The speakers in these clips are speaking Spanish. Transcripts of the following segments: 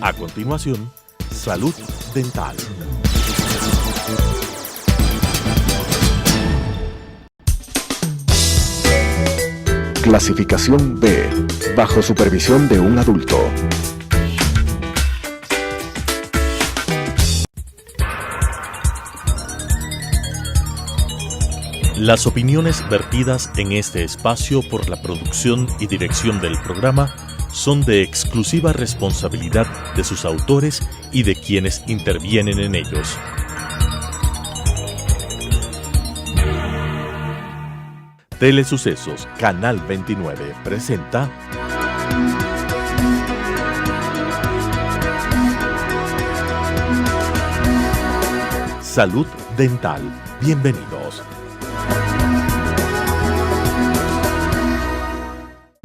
A continuación, Salud Dental. Clasificación B, bajo supervisión de un adulto. Las opiniones vertidas en este espacio por la producción y dirección del programa son de exclusiva responsabilidad de sus autores y de quienes intervienen en ellos. Telesucesos Canal 29 presenta Salud Dental. Bienvenidos.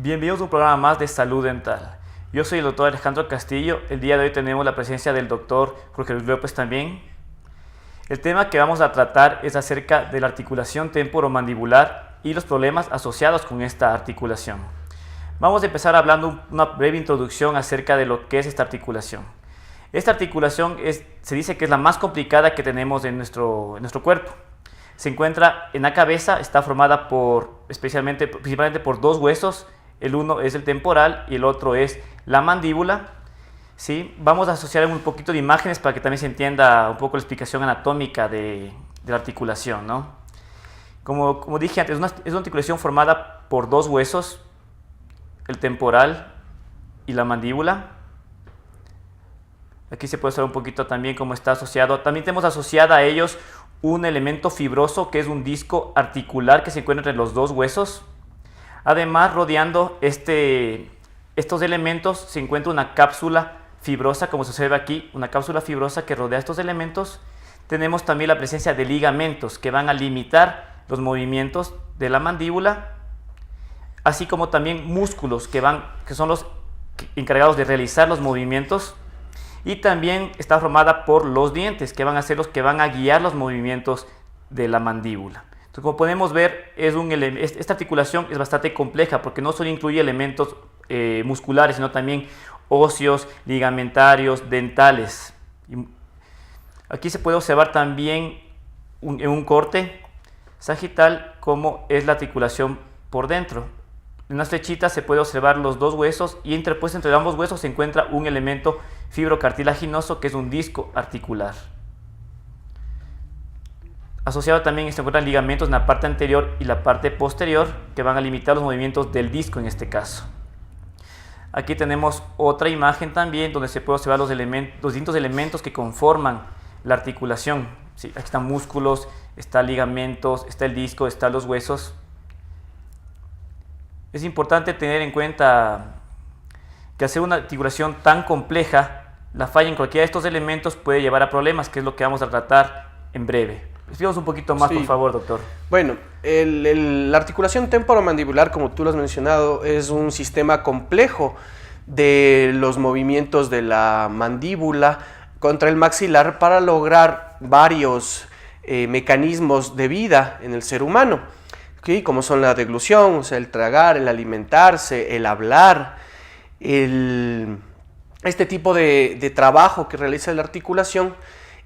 Bienvenidos a un programa más de Salud Dental. Yo soy el doctor Alejandro Castillo. El día de hoy tenemos la presencia del doctor Jorge Luis López también. El tema que vamos a tratar es acerca de la articulación temporomandibular y los problemas asociados con esta articulación. Vamos a empezar hablando una breve introducción acerca de lo que es esta articulación. Esta articulación se dice que es la más complicada que tenemos en nuestro cuerpo. Se encuentra en la cabeza, está formada principalmente por dos huesos. El uno es el temporal y el otro es la mandíbula. ¿Sí? Vamos a asociar un poquito de imágenes para que también se entienda un poco la explicación anatómica de la articulación, ¿no? Como dije antes, es una articulación formada por dos huesos, el temporal y la mandíbula. Aquí se puede saber un poquito también cómo está asociado. También tenemos asociada a ellos un elemento fibroso que es un disco articular que se encuentra entre los dos huesos. Además, rodeando estos elementos se encuentra una cápsula fibrosa, como se observa aquí, una cápsula fibrosa que rodea estos elementos. Tenemos también la presencia de ligamentos que van a limitar los movimientos de la mandíbula, así como también músculos que son los encargados de realizar los movimientos, y también está formada por los dientes que van a ser los que van a guiar los movimientos de la mandíbula. Entonces, como podemos ver, esta articulación es bastante compleja porque no solo incluye elementos musculares, sino también óseos, ligamentarios, dentales. Aquí se puede observar también en un corte sagital cómo es la articulación por dentro. En unas flechitas se puede observar los dos huesos y interpuesto entre ambos huesos se encuentra un elemento fibrocartilaginoso que es un disco articular. Asociado también se encuentran ligamentos en la parte anterior y la parte posterior que van a limitar los movimientos del disco en este caso. Aquí tenemos otra imagen también donde se puede observar los distintos elementos que conforman la articulación. Sí, aquí están músculos, están ligamentos, está el disco, están los huesos. Es importante tener en cuenta que hacer una articulación tan compleja, la falla en cualquiera de estos elementos puede llevar a problemas, que es lo que vamos a tratar en breve. Explícanos un poquito más, por favor, doctor. Bueno, la articulación temporomandibular, como tú lo has mencionado, es un sistema complejo de los movimientos de la mandíbula contra el maxilar para lograr varios mecanismos de vida en el ser humano, ¿sí? Como son la deglución, o sea, el tragar, el alimentarse, el hablar, este tipo de trabajo que realiza la articulación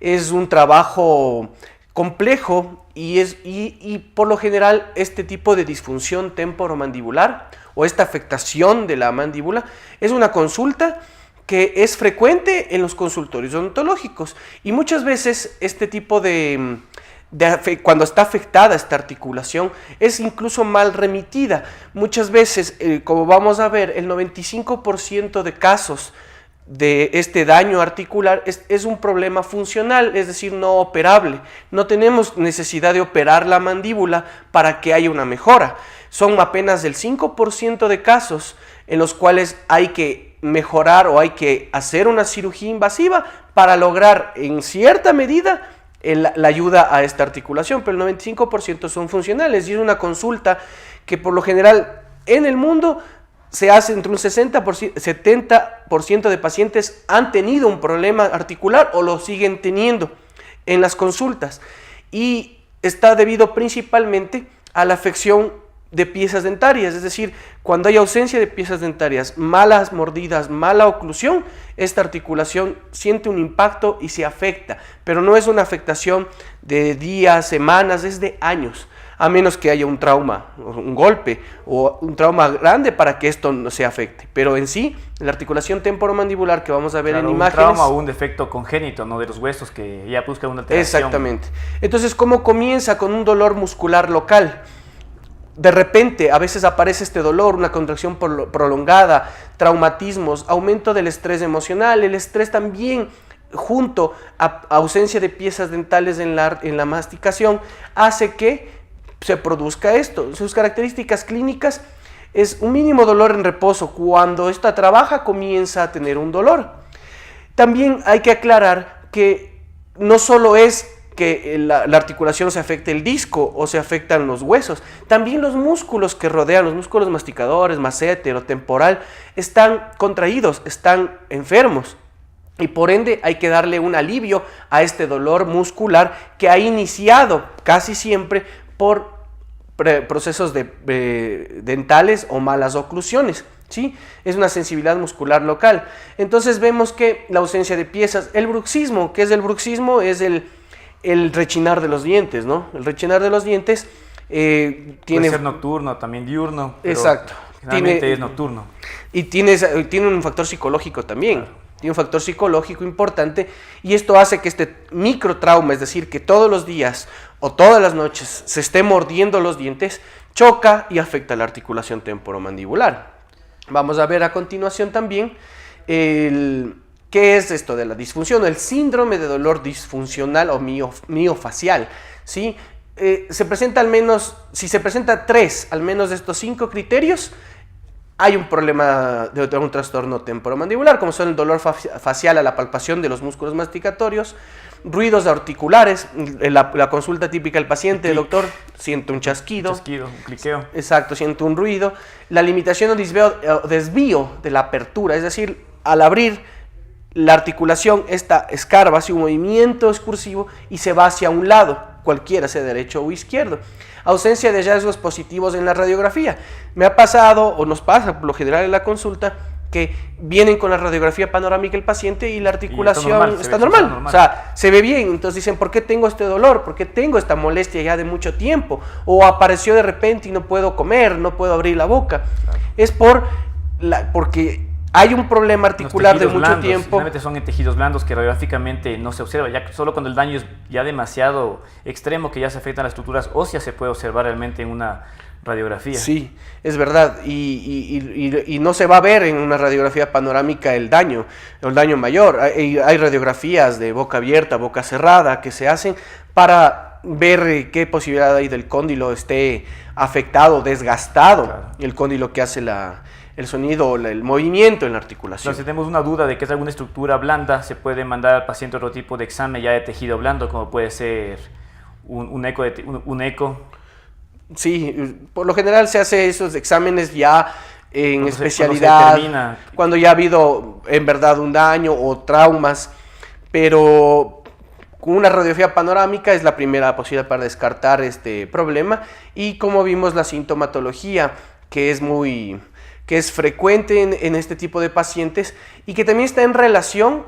es un trabajo complejo y por lo general este tipo de disfunción temporomandibular o esta afectación de la mandíbula es una consulta que es frecuente en los consultorios odontológicos y muchas veces este tipo cuando está afectada esta articulación es incluso mal remitida. Muchas veces, como vamos a ver, el 95% de casos de este daño articular es un problema funcional, es decir, no operable. No tenemos necesidad de operar la mandíbula para que haya una mejora. Son apenas el 5% de casos en los cuales hay que mejorar o hay que hacer una cirugía invasiva para lograr en cierta medida la ayuda a esta articulación, pero el 95% son funcionales y es una consulta que por lo general en el mundo se hace entre un 70% de pacientes han tenido un problema articular o lo siguen teniendo en las consultas y está debido principalmente a la afección de piezas dentarias, es decir, cuando hay ausencia de piezas dentarias, malas mordidas, mala oclusión, esta articulación siente un impacto y se afecta, pero no es una afectación de días, semanas, es de años, a menos que haya un trauma, un golpe o un trauma grande para que esto no se afecte. Pero en sí, la articulación temporomandibular que vamos a ver en imágenes... un trauma o un defecto congénito, ¿no? De los huesos que ya buscan una alteración. Exactamente. Entonces, ¿cómo comienza? Con un dolor muscular local. De repente, a veces aparece este dolor, una contracción prolongada, traumatismos, aumento del estrés emocional. El estrés también, junto a ausencia de piezas dentales en la masticación, hace que se produzca esto. Sus características clínicas es un mínimo dolor en reposo. Cuando esta trabaja, comienza a tener un dolor. También hay que aclarar que no solo es que la articulación se afecte el disco o se afectan los huesos, también los músculos que rodean, los músculos masticadores, masséter o temporal, están contraídos, están enfermos. Y por ende hay que darle un alivio a este dolor muscular que ha iniciado casi siempre por procesos dentales o malas oclusiones, ¿sí? Es una sensibilidad muscular local. Entonces vemos que la ausencia de piezas, el bruxismo, ¿qué es el bruxismo? Es el rechinar de los dientes, ¿no? El rechinar de los dientes tiene... Puede ser nocturno, también diurno. Exacto. Generalmente es nocturno. Y tiene un factor psicológico también. Claro. Tiene un factor psicológico importante y esto hace que este microtrauma, es decir, que todos los días o todas las noches se esté mordiendo los dientes, choca y afecta la articulación temporomandibular. Vamos a ver a continuación también qué es esto de la disfunción, el síndrome de dolor disfuncional o miofacial, ¿sí? Se presenta al menos, si se presenta 3 al menos de estos 5 criterios, hay un problema de un trastorno temporomandibular, como son el dolor facial a la palpación de los músculos masticatorios, ruidos articulares, la consulta típica del paciente, doctor, siento un chasquido. Un chasquido, un cliqueo. Exacto, siento un ruido. La limitación o desvío de la apertura, es decir, al abrir la articulación, esta escarba hacia un movimiento excursivo y se va hacia un lado, cualquiera sea derecho o izquierdo. Ausencia de hallazgos positivos en la radiografía. Me ha pasado, o nos pasa por lo general en la consulta, que vienen con la radiografía panorámica el paciente y la articulación está normal. O sea, se ve bien. Entonces dicen, ¿por qué tengo este dolor? ¿Por qué tengo esta molestia ya de mucho tiempo? O apareció de repente y no puedo comer, no puedo abrir la boca. Claro. Es porque hay un problema articular de mucho tiempo. Normalmente son en tejidos blandos que radiográficamente no se observa. Ya solo cuando el daño es ya demasiado extremo, que ya se afectan las estructuras óseas, se puede observar realmente en una radiografía. Sí, es verdad. Y no se va a ver en una radiografía panorámica el daño mayor. Hay radiografías de boca abierta, boca cerrada, que se hacen para ver qué posibilidad hay del cóndilo esté afectado, desgastado. Claro. El cóndilo que hace el sonido o el movimiento en la articulación. Entonces, si tenemos una duda de que es alguna estructura blanda, se puede mandar al paciente otro tipo de examen ya de tejido blando, como puede ser un eco. Sí, por lo general se hace esos exámenes ya en especialidad, cuando ya ha habido en verdad un daño o traumas, pero con una radiografía panorámica es la primera posibilidad para descartar este problema. Y como vimos, la sintomatología, que es frecuente en este tipo de pacientes y que también está en relación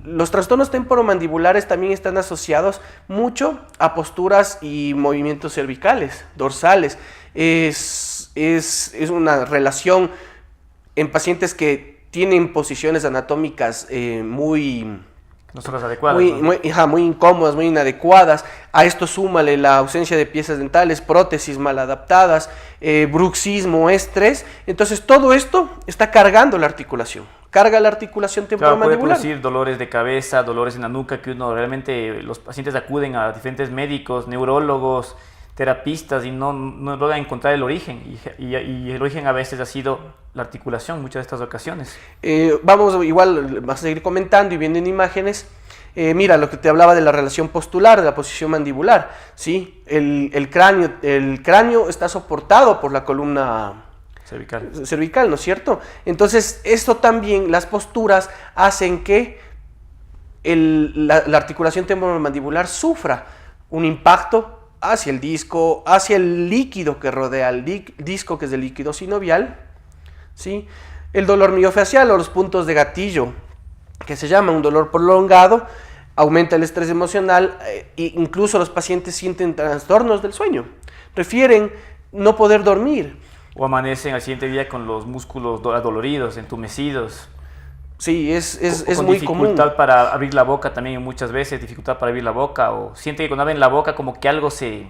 los trastornos temporomandibulares, también están asociados mucho a posturas y movimientos cervicales, dorsales. Es una relación en pacientes que tienen posiciones anatómicas no son las adecuadas, muy incómodas, muy inadecuadas. A esto súmale la ausencia de piezas dentales, prótesis mal adaptadas, bruxismo, estrés. Entonces todo esto está cargando la articulación. Carga la articulación temporomandibular. Puede producir dolores de cabeza, dolores en la nuca, que los pacientes acuden a diferentes médicos, neurólogos, terapistas y no logran encontrar el origen. Y el origen a veces ha sido la articulación, muchas de estas ocasiones. Vamos a seguir comentando y viendo en imágenes. Mira, lo que te hablaba de la relación postular, de la posición mandibular, ¿sí? El cráneo está soportado por la columna cervical, ¿no es cierto? Entonces, esto también, las posturas hacen que la articulación temporomandibular sufra un impacto hacia el disco, hacia el líquido que rodea el disco, que es el líquido sinovial, ¿sí? El dolor miofacial o los puntos de gatillo, que se llama un dolor prolongado, aumenta el estrés emocional e incluso los pacientes sienten trastornos del sueño, refieren no poder dormir. O amanecen al siguiente día con los músculos adoloridos, entumecidos. Sí, es con muy común. Dificultad para abrir la boca también muchas veces, dificultad para abrir la boca, o siente que cuando abren la boca como que algo se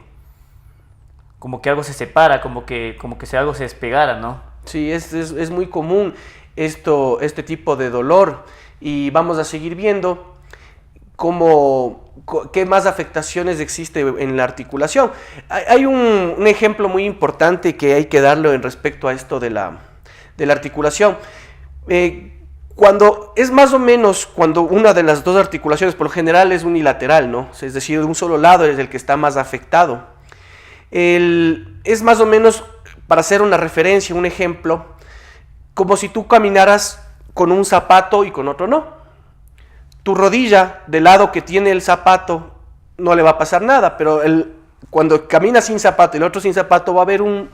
separa, como que algo se despegara, ¿no? Sí, es muy común este tipo de dolor, y vamos a seguir viendo qué más afectaciones existe en la articulación. Hay un ejemplo muy importante que hay que darlo en respecto a esto de la articulación. Cuando es más o menos, cuando una de las dos articulaciones, por lo general es unilateral, ¿no? Es decir, de un solo lado es el que está más afectado. Es más o menos, para hacer una referencia, un ejemplo, como si tú caminaras con un zapato y con otro no. Tu rodilla, del lado que tiene el zapato, no le va a pasar nada, pero cuando caminas sin zapato y el otro sin zapato, va a haber un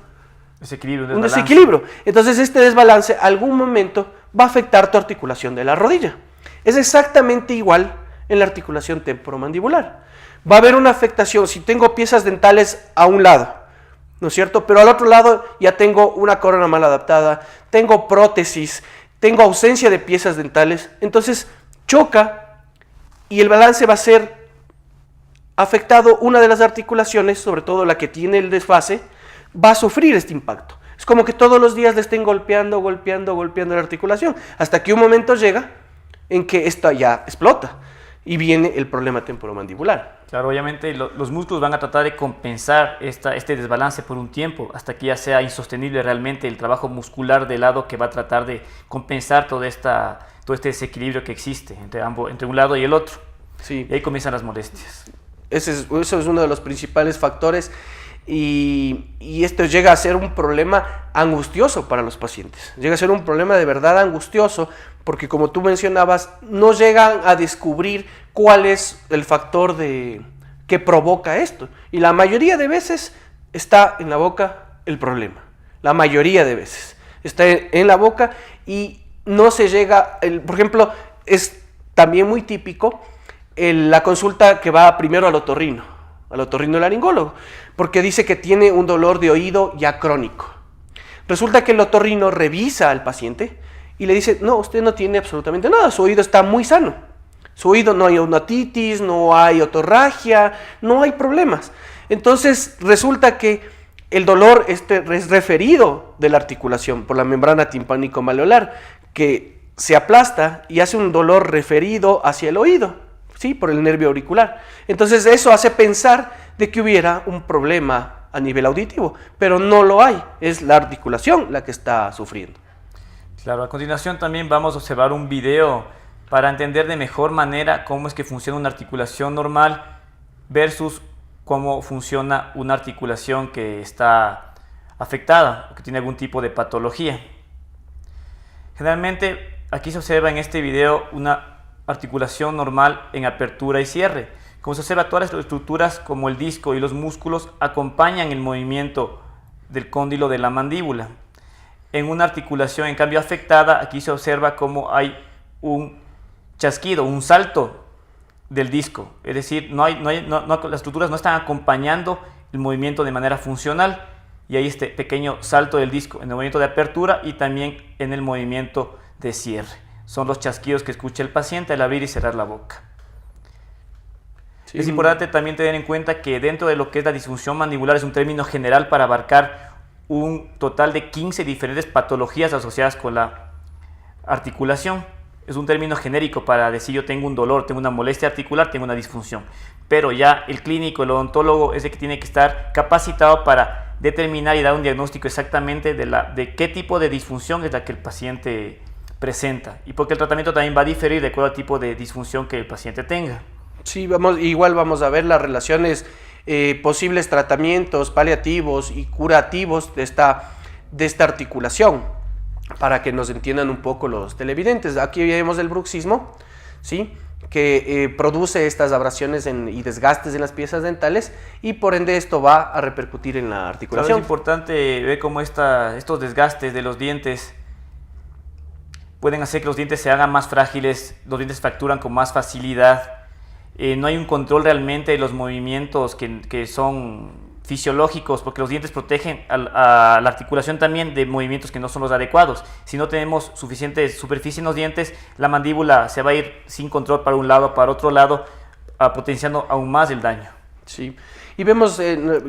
desequilibrio. Entonces este desbalance algún momento va a afectar tu articulación de la rodilla. Es exactamente igual en la articulación temporomandibular. Va a haber una afectación si tengo piezas dentales a un lado, ¿no es cierto? Pero al otro lado ya tengo una corona mal adaptada, tengo prótesis, tengo ausencia de piezas dentales, entonces choca y el balance va a ser afectado. Una de las articulaciones, sobre todo la que tiene el desfase, va a sufrir este impacto. Es como que todos los días le estén golpeando la articulación, hasta que un momento llega en que esto ya explota y viene el problema temporomandibular. Claro, obviamente los músculos van a tratar de compensar este desbalance por un tiempo, hasta que ya sea insostenible realmente el trabajo muscular del lado que va a tratar de compensar todo este desequilibrio que existe entre un lado y el otro. Sí. Y ahí comienzan las molestias. Eso es uno de los principales factores. Y esto llega a ser un problema angustioso para los pacientes. Llega a ser un problema de verdad angustioso, porque como tú mencionabas, no llegan a descubrir cuál es el factor que provoca esto. Y la mayoría de veces está en la boca el problema. La mayoría de veces está en la boca y no se llega... por ejemplo, es también muy típico la consulta que va primero al otorrinolaringólogo, porque dice que tiene un dolor de oído ya crónico. Resulta que el otorrino revisa al paciente y le dice: no, usted no tiene absolutamente nada, su oído está muy sano. Su oído no hay onotitis, no hay otorragia, no hay problemas. Entonces resulta que el dolor es referido de la articulación por la membrana timpánico-maleolar, que se aplasta y hace un dolor referido hacia el oído, ¿sí? Por el nervio auricular. Entonces eso hace pensar de que hubiera un problema a nivel auditivo, pero no lo hay, es la articulación la que está sufriendo. Claro, a continuación también vamos a observar un video para entender de mejor manera cómo es que funciona una articulación normal versus cómo funciona una articulación que está afectada o que tiene algún tipo de patología. Generalmente aquí se observa en este video una articulación normal en apertura y cierre. Como se observa, todas las estructuras como el disco y los músculos acompañan el movimiento del cóndilo de la mandíbula. En una articulación en cambio afectada, aquí se observa como hay un chasquido, un salto del disco, es decir, las estructuras no están acompañando el movimiento de manera funcional, y hay este pequeño salto del disco en el movimiento de apertura y también en el movimiento de cierre. Son los chasquidos que escucha el paciente al abrir y cerrar la boca. Sí. Es importante también tener en cuenta que dentro de lo que es la disfunción mandibular es un término general para abarcar un total de 15 diferentes patologías asociadas con la articulación. Es un término genérico para decir: yo tengo un dolor, tengo una molestia articular, tengo una disfunción. Pero ya el clínico, el odontólogo, es el que tiene que estar capacitado para determinar y dar un diagnóstico exactamente de qué tipo de disfunción es la que el paciente presenta. Y porque el tratamiento también va a diferir de acuerdo al tipo de disfunción que el paciente tenga. Sí, igual vamos a ver las relaciones, posibles tratamientos paliativos y curativos de esta articulación, para que nos entiendan un poco los televidentes. Aquí vemos el bruxismo, ¿sí? que produce estas abrasiones y desgastes en las piezas dentales, y por ende esto va a repercutir en la articulación. Es importante ver cómo estos desgastes de los dientes pueden hacer que los dientes se hagan más frágiles, los dientes fracturan con más facilidad. No hay un control realmente de los movimientos que son fisiológicos, porque los dientes protegen a la articulación también de movimientos que no son los adecuados. Si no tenemos suficiente superficie en los dientes, la mandíbula se va a ir sin control para un lado, para otro lado, potenciando aún más el daño. Sí, y vemos,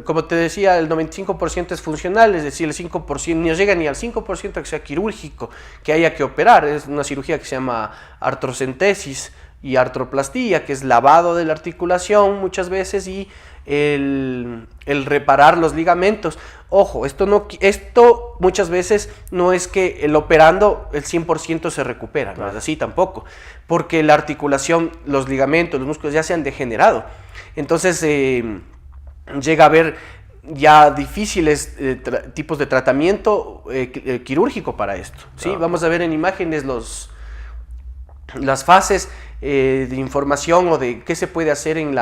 como te decía, el 95% es funcional, es decir, el 5% no llega ni al 5% que sea quirúrgico, que haya que operar. Es una cirugía que se llama artrocentesis y artroplastía, que es lavado de la articulación muchas veces, y el reparar los ligamentos. Ojo, esto muchas veces no es que el operando el 100% se recupera, no es así tampoco, porque la articulación, los ligamentos, los músculos ya se han degenerado. Entonces llega a haber ya difíciles tipos de tratamiento quirúrgico para esto, ¿sí? Vamos a ver en imágenes las fases de información o de qué se puede hacer en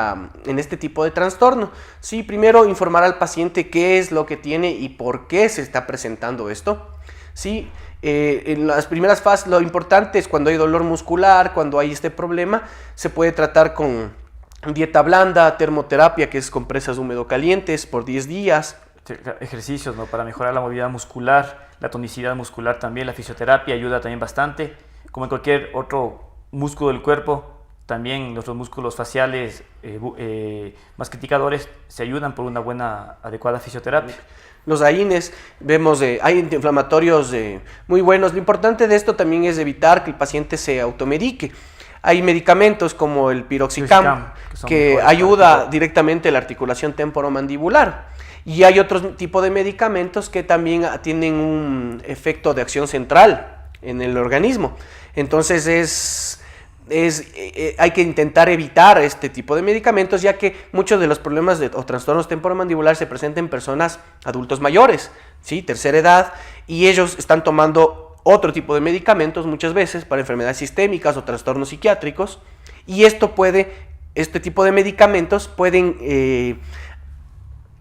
este tipo de trastorno. Sí, primero informar al paciente qué es lo que tiene y por qué se está presentando esto. Sí, en las primeras fases lo importante es cuando hay dolor muscular, cuando hay este problema, se puede tratar con dieta blanda, termoterapia, que es compresas húmedo-calientes por 10 días. Ejercicios, ¿no?, para mejorar la movilidad muscular, la tonicidad muscular también, la fisioterapia ayuda también bastante. Como en cualquier otro músculo del cuerpo, también nuestros músculos faciales más criticadores se ayudan por una buena, adecuada fisioterapia. Los AINES, vemos hay antiinflamatorios muy buenos. Lo importante de esto también es evitar que el paciente se automedique. Hay medicamentos como el piroxicam que ayuda directamente a la articulación temporomandibular. Y hay otro tipo de medicamentos que también tienen un efecto de acción central en el organismo. Entonces hay que intentar evitar este tipo de medicamentos, ya que muchos de los problemas o trastornos temporomandibulares se presentan en personas adultos mayores, ¿sí?, tercera edad, y ellos están tomando otro tipo de medicamentos muchas veces para enfermedades sistémicas o trastornos psiquiátricos, y este tipo de medicamentos pueden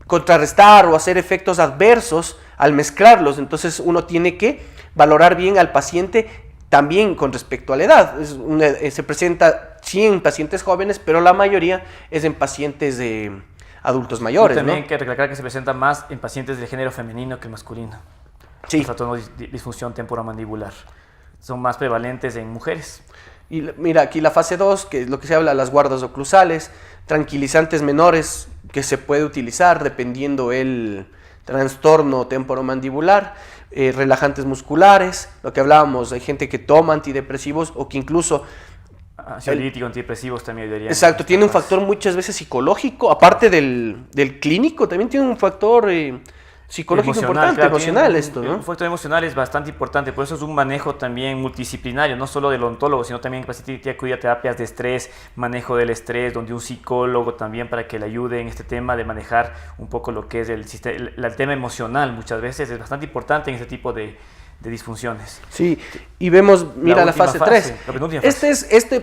contrarrestar o hacer efectos adversos al mezclarlos. Entonces uno tiene que valorar bien al paciente también con respecto a la edad. Se presenta 100 pacientes jóvenes, pero la mayoría es en pacientes adultos mayores. Y también ¿no? hay que recalcar que se presenta más en pacientes de género femenino que masculino. Sí. Los trastornos de disfunción temporomandibular son más prevalentes en mujeres. Y mira, aquí la fase 2, que es lo que se habla, las guardas oclusales, tranquilizantes menores que se puede utilizar dependiendo el trastorno temporomandibular, relajantes musculares, lo que hablábamos, hay gente que toma antidepresivos o que incluso... Ansiolíticos, antidepresivos también ayudarían. Exacto, tiene un factor muchas veces psicológico, aparte del clínico, también tiene un factor psicológico importante, claro, emocional esto, ¿no? Un factor emocional es bastante importante, por eso es un manejo también multidisciplinario, no solo del ontólogo, sino también el paciente tiene que acudir a terapias de estrés, manejo del estrés, donde un psicólogo también para que le ayude en este tema de manejar un poco lo que es el tema emocional, muchas veces es bastante importante en este tipo de disfunciones. Sí, y vemos, mira la fase 3.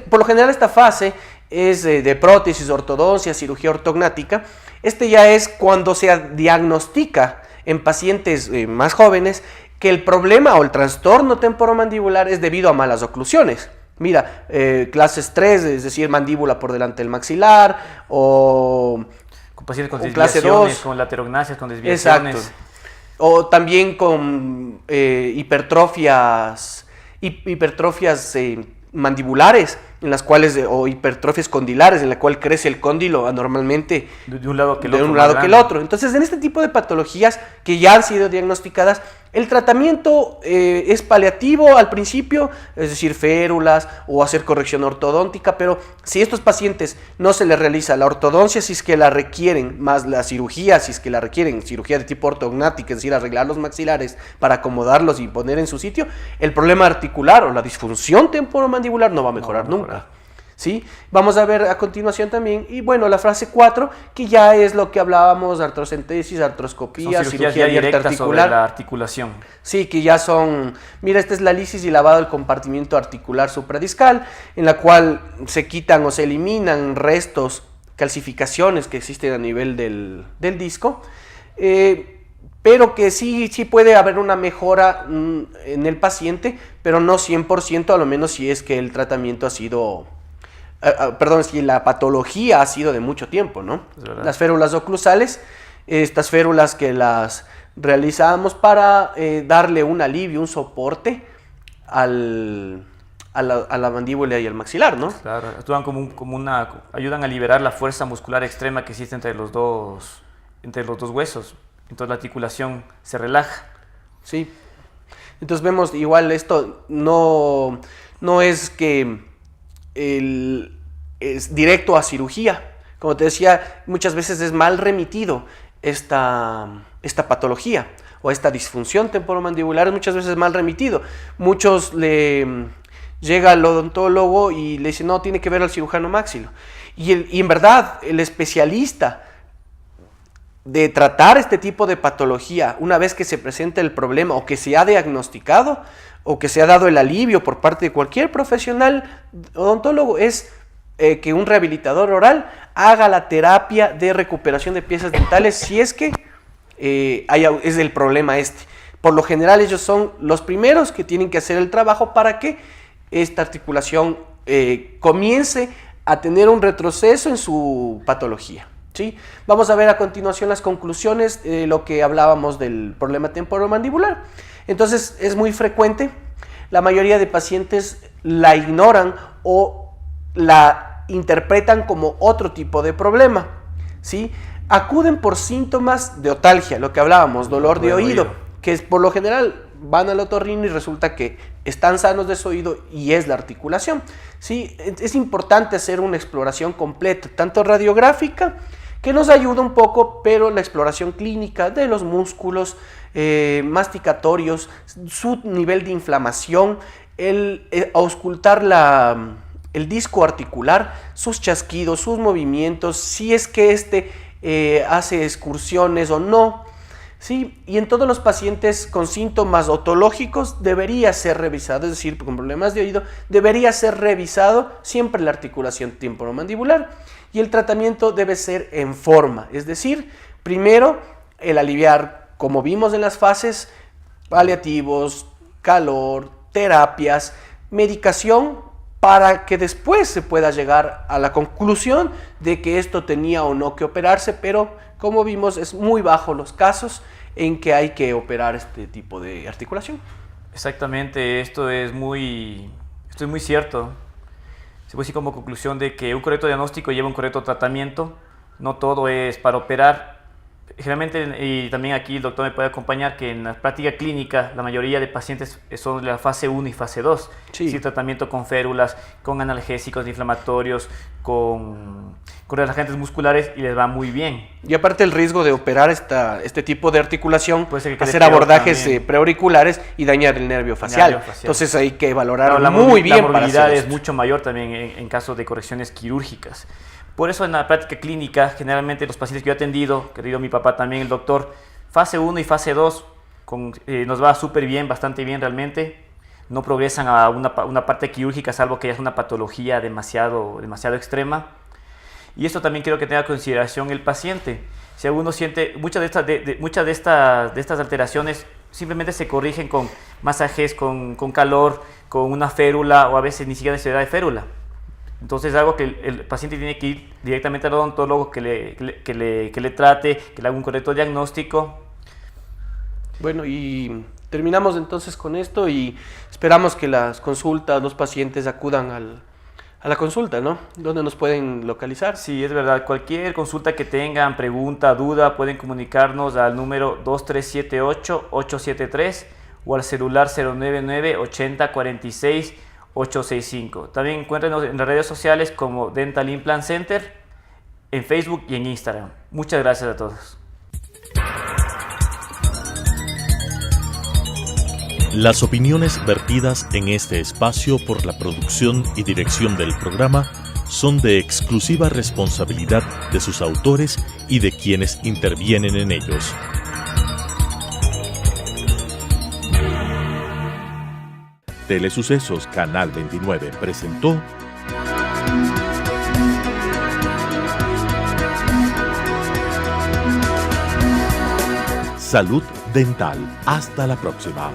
Por lo general esta fase es de prótesis, ortodoncia, cirugía ortognática. Ya es cuando se diagnostica en pacientes más jóvenes que el problema o el trastorno temporomandibular es debido a malas oclusiones. Mira, clases 3, es decir, mandíbula por delante del maxilar, o con pacientes con clase desviaciones, 2, con laterognacias, con desviaciones. Exacto. O también con hipertrofias mandibulares, en las cuales, o hipertrofias condilares, en la cual crece el cóndilo anormalmente de un lado que el otro. Entonces, en este tipo de patologías que ya han sido diagnosticadas, el tratamiento es paliativo al principio, es decir, férulas o hacer corrección ortodóntica, pero si a estos pacientes no se les realiza la ortodoncia, si es que la requieren, más la cirugía, si es que la requieren, cirugía de tipo ortognática, es decir, arreglar los maxilares para acomodarlos y poner en su sitio, el problema articular o la disfunción temporomandibular no va a mejorar nunca. ¿sí? Vamos a ver a continuación también, y bueno, la fase 4, que ya es lo que hablábamos, artrocentesis, artroscopía, cirugía directa sobre la articulación. Sí, que ya son, mira, esta es la lisis y lavado del compartimiento articular supradiscal, en la cual se quitan o se eliminan restos, calcificaciones que existen a nivel del disco, pero que sí puede haber una mejora en el paciente, pero no 100%, a lo menos si es que el tratamiento ha sido... si la patología ha sido de mucho tiempo, ¿no? Las férulas oclusales, estas férulas que las realizamos para darle un alivio, un soporte a la mandíbula y al maxilar, ¿no? Claro, actúan ayudan a liberar la fuerza muscular extrema que existe entre los dos huesos. Entonces la articulación se relaja. Sí. Entonces vemos igual esto no es que es directo a cirugía. Como te decía, muchas veces es mal remitido esta patología o esta disfunción temporomandibular, muchas veces mal remitido. Muchos llega al odontólogo y le dice, no, tiene que ver al cirujano máxilo. Y en verdad, el especialista de tratar este tipo de patología, una vez que se presenta el problema o que se ha diagnosticado o que se ha dado el alivio por parte de cualquier profesional odontólogo, es que un rehabilitador oral haga la terapia de recuperación de piezas dentales si es que es el problema este. Por lo general ellos son los primeros que tienen que hacer el trabajo para que esta articulación comience a tener un retroceso en su patología. ¿Sí? Vamos a ver a continuación las conclusiones de lo que hablábamos del problema temporomandibular. Entonces es muy frecuente, la mayoría de pacientes la ignoran o la interpretan como otro tipo de problema, ¿sí? Acuden por síntomas de otalgia, lo que hablábamos, dolor de oído, que es, por lo general van al otorrino y resulta que están sanos de su oído y es la articulación, ¿sí? Es importante hacer una exploración completa, tanto radiográfica, que nos ayuda un poco, pero la exploración clínica de los músculos masticatorios, su nivel de inflamación, auscultar el disco articular, sus chasquidos, sus movimientos, si es que hace excursiones o no, ¿sí? Y en todos los pacientes con síntomas otológicos debería ser revisado, es decir, con problemas de oído, debería ser revisado siempre la articulación temporomandibular. Y el tratamiento debe ser en forma, es decir, primero el aliviar, como vimos en las fases, paliativos, calor, terapias, medicación, para que después se pueda llegar a la conclusión de que esto tenía o no que operarse, pero como vimos es muy bajo los casos en que hay que operar este tipo de articulación. Exactamente, esto es muy cierto. Se puede decir como conclusión de que un correcto diagnóstico lleva un correcto tratamiento, no todo es para operar. Generalmente, y también aquí el doctor me puede acompañar, que en la práctica clínica la mayoría de pacientes son de la fase 1 y fase 2. Sí. Sí, tratamiento con férulas, con analgésicos inflamatorios, con relajantes musculares y les va muy bien. Y aparte el riesgo de operar este tipo de articulación, hacer abordajes preauriculares y dañar el nervio facial. Entonces hay que valorar muy bien. La movilidad es mucho mayor también en caso de correcciones quirúrgicas. Por eso en la práctica clínica, generalmente los pacientes que yo he atendido, querido mi papá también, el doctor, fase 1 y fase 2 nos va súper bien, bastante bien realmente. No progresan a una parte quirúrgica, salvo que ya es una patología demasiado extrema. Y esto también quiero que tenga en consideración el paciente. Si alguno siente, muchas de estas alteraciones simplemente se corrigen con masajes, con calor, con una férula o a veces ni siquiera necesidad de férula. Entonces es algo que el paciente tiene que ir directamente al odontólogo que le trate, que le haga un correcto diagnóstico. Bueno, y terminamos entonces con esto y esperamos que las consultas, los pacientes acudan a la consulta, ¿no? ¿Dónde nos pueden localizar? Sí, es verdad. Cualquier consulta que tengan, pregunta, duda, pueden comunicarnos al número 2378-873 o al celular 099-8046 865. También encuéntrenos en las redes sociales como Dental Implant Center, en Facebook y en Instagram. Muchas gracias a todos. Las opiniones vertidas en este espacio por la producción y dirección del programa son de exclusiva responsabilidad de sus autores y de quienes intervienen en ellos. Telesucesos Canal 29 presentó Salud Dental. Hasta la próxima.